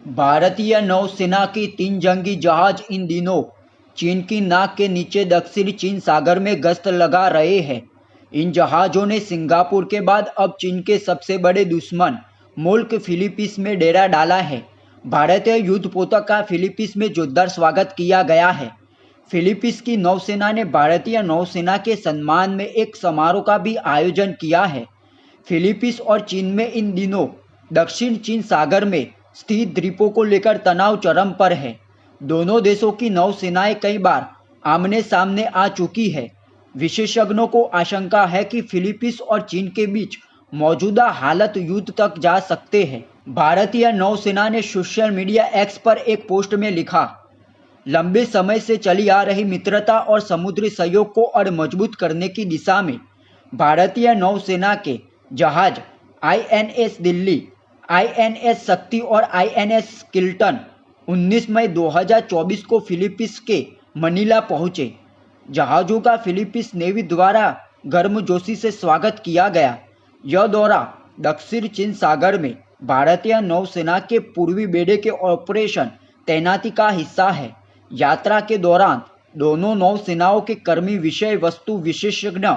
भारतीय नौसेना की 3 जंगी जहाज इन दिनों चीन की नाक के नीचे दक्षिण चीन सागर में गश्त लगा रहे हैं। इन जहाज़ों ने सिंगापुर के बाद अब चीन के सबसे बड़े दुश्मन मुल्क फिलीपींस में डेरा डाला है। भारतीय युद्धपोतों का फिलीपींस में जोरदार स्वागत किया गया है। फिलीपींस की नौसेना ने भारतीय नौसेना के सम्मान में एक समारोह का भी आयोजन किया है। फिलीपींस और चीन में इन दिनों दक्षिण चीन सागर में स्थित द्वीपों को लेकर तनाव चरम पर है। दोनों देशों की नौसेनाएं कई बार आमने सामने आ चुकी है। विशेषज्ञों को आशंका है कि फिलीपींस और चीन के बीच मौजूदा हालत युद्ध तक जा सकते हैं। भारतीय नौसेना ने सोशल मीडिया एक्स पर एक पोस्ट में लिखा, लंबे समय से चली आ रही मित्रता और समुद्री सहयोग को और मजबूत करने की दिशा में भारतीय नौसेना के जहाज आईएनएस दिल्ली, आईएनएस शक्ति और आईएनएस स्किल्टन 19 मई 2024 को फिलीपींस के मनीला पहुंचे। जहाज़ों का फिलीपींस नेवी द्वारा गर्मजोशी से स्वागत किया गया। यह दौरा दक्षिण चीन सागर में भारतीय नौसेना के पूर्वी बेड़े के ऑपरेशन तैनाती का हिस्सा है। यात्रा के दौरान दोनों नौसेनाओं के कर्मी विषय वस्तु विशेषज्ञ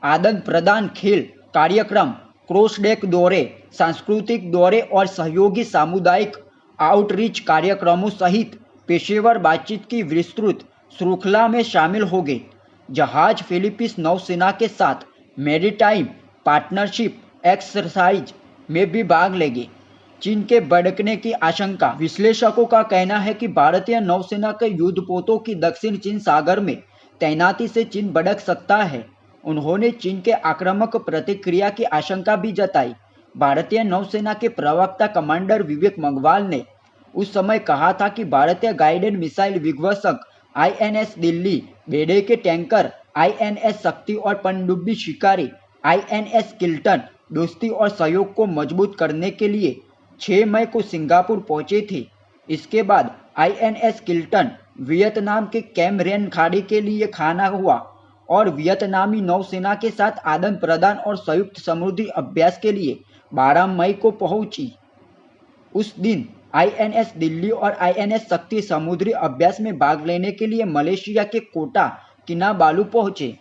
आदान प्रदान, खेल कार्यक्रम, क्रॉस डेक दौरे, सांस्कृतिक दौरे और सहयोगी सामुदायिक आउटरीच कार्यक्रमों सहित पेशेवर बातचीत की विस्तृत श्रृंखला में शामिल होंगे। जहाज फिलीपींस नौसेना के साथ मैरीटाइम पार्टनरशिप एक्सरसाइज में भी भाग लेंगे। चीन के भड़कने की आशंका। विश्लेषकों का कहना है कि भारतीय नौसेना के युद्धपोतों की दक्षिण चीन सागर में तैनाती से चीन भड़क सकता है। उन्होंने चीन के आक्रामक प्रतिक्रिया की आशंका भी जताई। भारतीय नौसेना के प्रवक्ता कमांडर विवेक मंगवाल ने उस समय कहा था कि भारतीय गाइडेड मिसाइल विध्वंसक आईएनएस दिल्ली, बेड़े के टैंकर आईएनएस शक्ति और पनडुब्बी शिकारी आईएनएस किल्टन दोस्ती और सहयोग को मजबूत करने के लिए 6 मई को सिंगापुर पहुंचे थे। इसके बाद आईएनएस किल्टन वियतनाम के कैम रेन खाड़ी के लिए खाना हुआ और वियतनामी नौसेना के साथ आदान प्रदान और संयुक्त समुद्री अभ्यास के लिए 12 मई को पहुंची। उस दिन आईएनएस दिल्ली और आईएनएस शक्ति समुद्री अभ्यास में भाग लेने के लिए मलेशिया के कोटा किनाबालू पहुंचे।